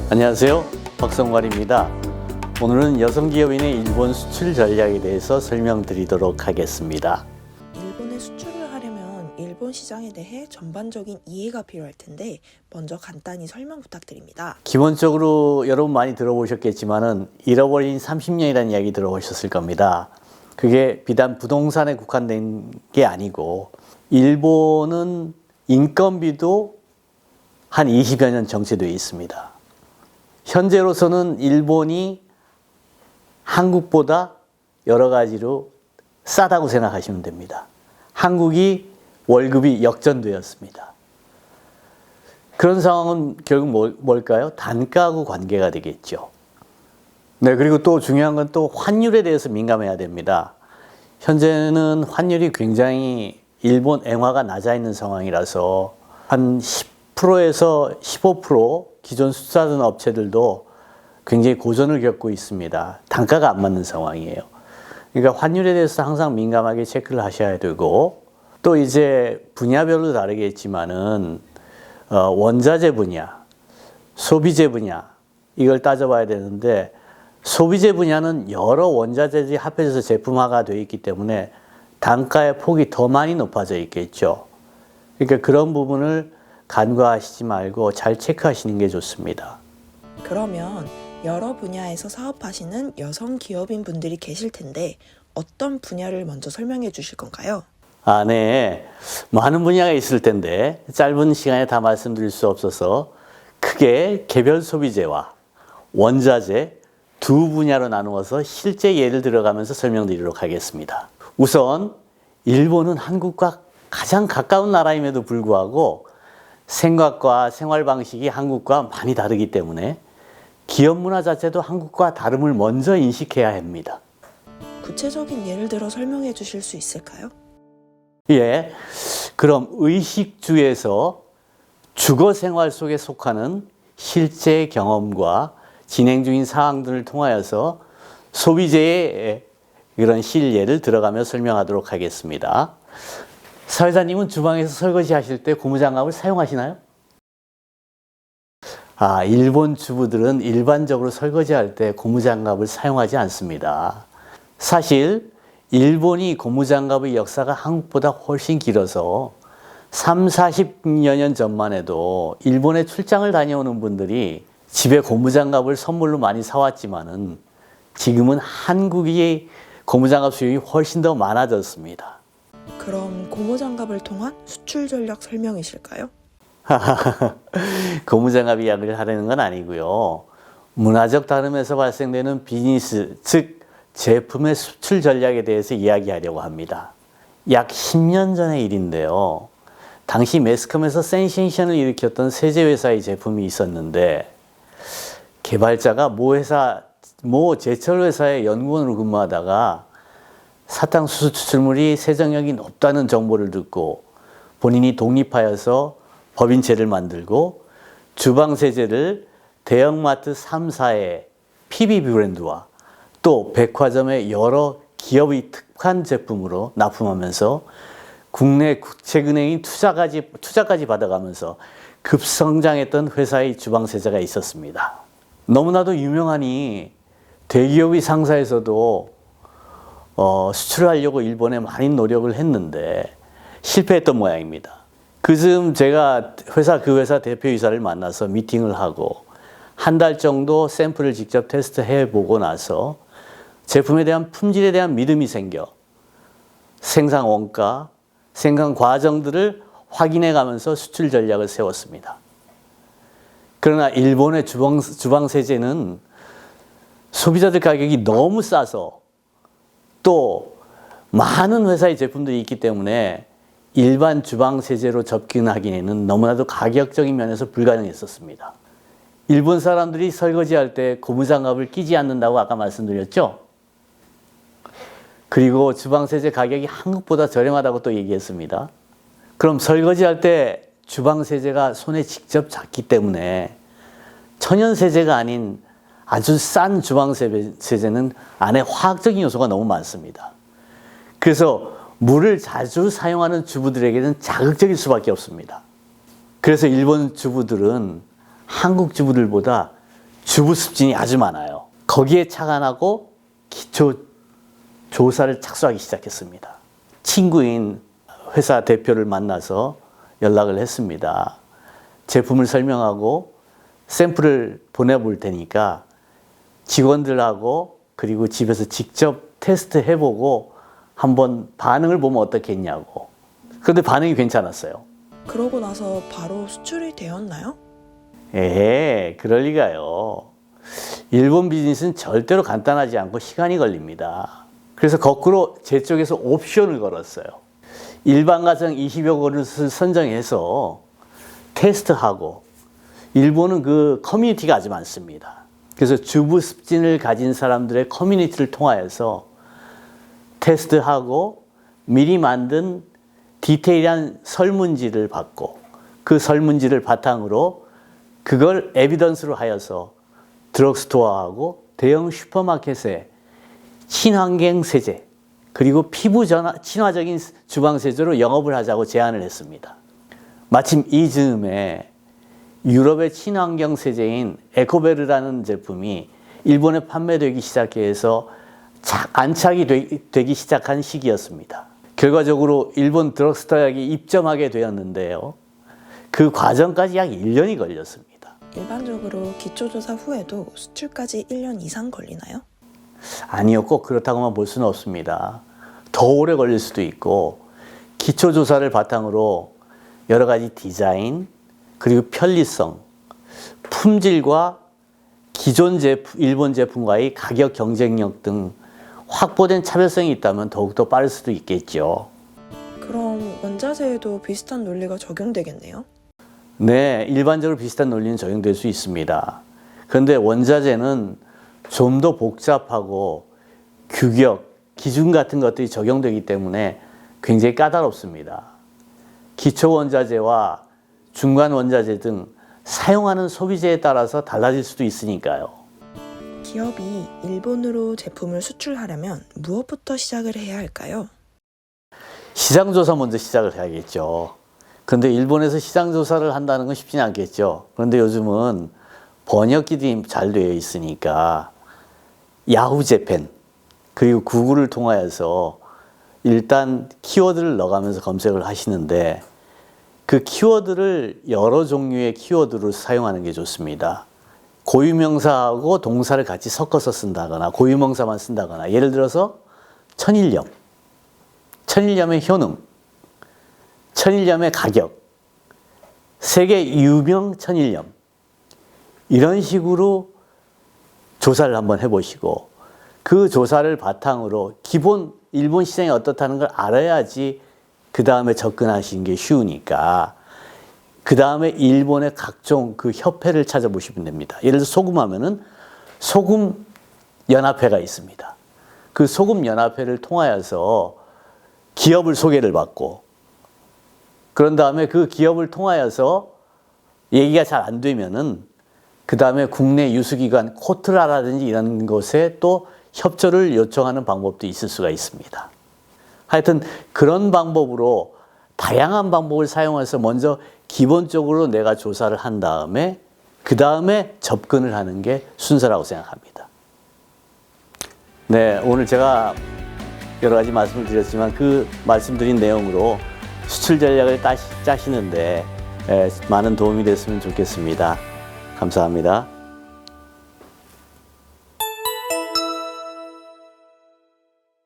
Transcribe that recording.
안녕하세요. 박성관입니다. 오늘은 여성기업인의 일본 수출 전략에 대해서 설명드리도록 하겠습니다. 일본에 수출을 하려면 일본 시장에 대해 전반적인 이해가 필요할 텐데 먼저 간단히 설명 부탁드립니다. 기본적으로 여러분 많이 들어보셨겠지만은 잃어버린 30년이라는 이야기 들어보셨을 겁니다. 그게 비단 부동산에 국한된 게 아니고 일본은 인건비도 한 20여 년 정체되어 있습니다. 현재로서는 일본이 한국보다 여러 가지로 싸다고 생각하시면 됩니다. 한국이 월급이 역전되었습니다. 그런 상황은 결국 뭘까요? 단가하고 관계가 되겠죠. 네, 그리고 또 중요한 건 또 환율에 대해서 민감해야 됩니다. 현재는 환율이 굉장히 일본 엔화가 낮아 있는 상황이라서 한 10%에서 15% 기존 수출하던 업체들도 굉장히 고전을 겪고 있습니다. 단가가 안 맞는 상황이에요. 그러니까 환율에 대해서 항상 민감하게 체크를 하셔야 되고, 또 이제 분야별로 다르겠지만은 원자재 분야, 소비재 분야 이걸 따져봐야 되는데, 소비재 분야는 여러 원자재들이 합해져서 제품화가 되어 있기 때문에 단가의 폭이 더 많이 높아져 있겠죠. 그러니까 그런 부분을 간과하시지 말고 잘 체크하시는 게 좋습니다. 그러면 여러 분야에서 사업하시는 여성 기업인 분들이 계실 텐데 어떤 분야를 먼저 설명해 주실 건가요? 네. 많은 분야가 있을 텐데 짧은 시간에 다 말씀드릴 수 없어서 크게 개별 소비재와 원자재 두 분야로 나누어서 실제 예를 들어가면서 설명드리도록 하겠습니다. 우선 일본은 한국과 가장 가까운 나라임에도 불구하고 생각과 생활 방식이 한국과 많이 다르기 때문에 기업 문화 자체도 한국과 다름을 먼저 인식해야 합니다. 구체적인 예를 들어 설명해 주실 수 있을까요? 예, 그럼 의식주에서 주거 생활 속에 속하는 실제 경험과 진행 중인 사항들을 통하여서 소비재의 이런 실예를 들어가며 설명하도록 하겠습니다. 사회자님은 주방에서 설거지 하실 때 고무장갑을 사용하시나요? 일본 주부들은 일반적으로 설거지할 때 고무장갑을 사용하지 않습니다. 사실 일본이 고무장갑의 역사가 한국보다 훨씬 길어서 40여 년 전만 해도 일본에 출장을 다녀오는 분들이 집에 고무장갑을 선물로 많이 사왔지만은 지금은 한국의 고무장갑 수요이 훨씬 더 많아졌습니다. 그럼 고무장갑을 통한 수출 전략 설명이실까요? 고무장갑 이야기를 하려는 건 아니고요. 문화적 다름에서 발생되는 비즈니스, 즉 제품의 수출 전략에 대해서 이야기하려고 합니다. 약 10년 전의 일인데요. 당시 매스컴에서 센세이션을 일으켰던 세제회사의 제품이 있었는데 개발자가 모 제철회사의 연구원으로 근무하다가 사탕수수 추출물이 세정력이 높다는 정보를 듣고 본인이 독립하여서 법인체를 만들고 주방세제를 대형마트 3사의 PB 브랜드와 또 백화점의 여러 기업의 특판 제품으로 납품하면서 국내 국책은행이 투자까지 받아가면서 급성장했던 회사의 주방세제가 있었습니다. 너무나도 유명하니 대기업의 상사에서도 수출하려고 일본에 많이 노력을 했는데 실패했던 모양입니다. 그즈음 제가 그 회사 대표이사를 만나서 미팅을 하고 한 달 정도 샘플을 직접 테스트해 보고 나서 제품에 대한 품질에 대한 믿음이 생겨 생산 원가, 생산 과정들을 확인해 가면서 수출 전략을 세웠습니다. 그러나 일본의 주방 세제는 소비자들 가격이 너무 싸서 또 많은 회사의 제품들이 있기 때문에 일반 주방 세제로 접근하기에는 너무나도 가격적인 면에서 불가능했었습니다. 일본 사람들이 설거지할 때 고무장갑을 끼지 않는다고 아까 말씀드렸죠? 그리고 주방 세제 가격이 한국보다 저렴하다고 또 얘기했습니다. 그럼 설거지할 때 주방 세제가 손에 직접 닿기 때문에 천연 세제가 아닌 아주 싼 주방 세제는 안에 화학적인 요소가 너무 많습니다. 그래서 물을 자주 사용하는 주부들에게는 자극적일 수밖에 없습니다. 그래서 일본 주부들은 한국 주부들보다 주부 습진이 아주 많아요. 거기에 착안하고 기초 조사를 착수하기 시작했습니다. 친구인 회사 대표를 만나서 연락을 했습니다. 제품을 설명하고 샘플을 보내볼 테니까 직원들하고 그리고 집에서 직접 테스트 해보고 한번 반응을 보면 어떻겠냐고. 그런데 반응이 괜찮았어요. 그러고 나서 바로 수출이 되었나요? 그럴 리가요. 일본 비즈니스는 절대로 간단하지 않고 시간이 걸립니다. 그래서 거꾸로 제 쪽에서 옵션을 걸었어요. 일반 가정 20여 그릇을 선정해서 테스트하고, 일본은 그 커뮤니티가 아주 많습니다. 그래서 주부 습진을 가진 사람들의 커뮤니티를 통하여서 테스트하고 미리 만든 디테일한 설문지를 받고, 그 설문지를 바탕으로 그걸 에비던스로 하여서 드럭스토어하고 대형 슈퍼마켓에 친환경 세제 그리고 피부 친화적인 주방 세제로 영업을 하자고 제안을 했습니다. 마침 이 즈음에 유럽의 친환경 세제인 에코베르라는 제품이 일본에 판매되기 시작해서 안착이 되기 시작한 시기였습니다. 결과적으로 일본 드럭스토어에 입점하게 되었는데요. 그 과정까지 약 1년이 걸렸습니다. 일반적으로 기초조사 후에도 수출까지 1년 이상 걸리나요? 아니요, 꼭 그렇다고만 볼 수는 없습니다. 더 오래 걸릴 수도 있고, 기초조사를 바탕으로 여러 가지 디자인, 그리고 편리성, 품질과 기존 일본 제품과의 가격 경쟁력 등 확보된 차별성이 있다면 더욱더 빠를 수도 있겠죠. 그럼 원자재에도 비슷한 논리가 적용되겠네요? 네, 일반적으로 비슷한 논리는 적용될 수 있습니다. 그런데 원자재는 좀 더 복잡하고 규격, 기준 같은 것들이 적용되기 때문에 굉장히 까다롭습니다. 기초 원자재와 중간 원자재 등 사용하는 소비재에 따라서 달라질 수도 있으니까요. 기업이 일본으로 제품을 수출하려면 무엇부터 시작을 해야 할까요? 시장조사 먼저 시작을 해야겠죠. 그런데 일본에서 시장조사를 한다는 건 쉽지는 않겠죠. 그런데 요즘은 번역기도 잘 되어 있으니까 야후 재팬 그리고 구글을 통하여서 일단 키워드를 넣어가면서 검색을 하시는데, 그 키워드를 여러 종류의 키워드로 사용하는 게 좋습니다. 고유명사하고 동사를 같이 섞어서 쓴다거나 고유명사만 쓴다거나, 예를 들어서 천일염, 천일염의 효능, 천일염의 가격, 세계 유명 천일염, 이런 식으로 조사를 한번 해보시고, 그 조사를 바탕으로 기본 일본 시장이 어떻다는 걸 알아야지 그 다음에 접근하시는 게 쉬우니까, 그 다음에 일본의 각종 그 협회를 찾아보시면 됩니다. 예를 들어 소금 하면은 소금 연합회가 있습니다. 그 소금 연합회를 통하여서 기업을 소개를 받고, 그런 다음에 그 기업을 통하여서 얘기가 잘 안 되면은 그 다음에 국내 유수기관 코트라라든지 이런 곳에 또 협조를 요청하는 방법도 있을 수가 있습니다. 하여튼 그런 방법으로 다양한 방법을 사용해서 먼저 기본적으로 내가 조사를 한 다음에 그 다음에 접근을 하는 게 순서라고 생각합니다. 네, 오늘 제가 여러 가지 말씀을 드렸지만 그 말씀드린 내용으로 수출 전략을 짜시는데 많은 도움이 됐으면 좋겠습니다. 감사합니다.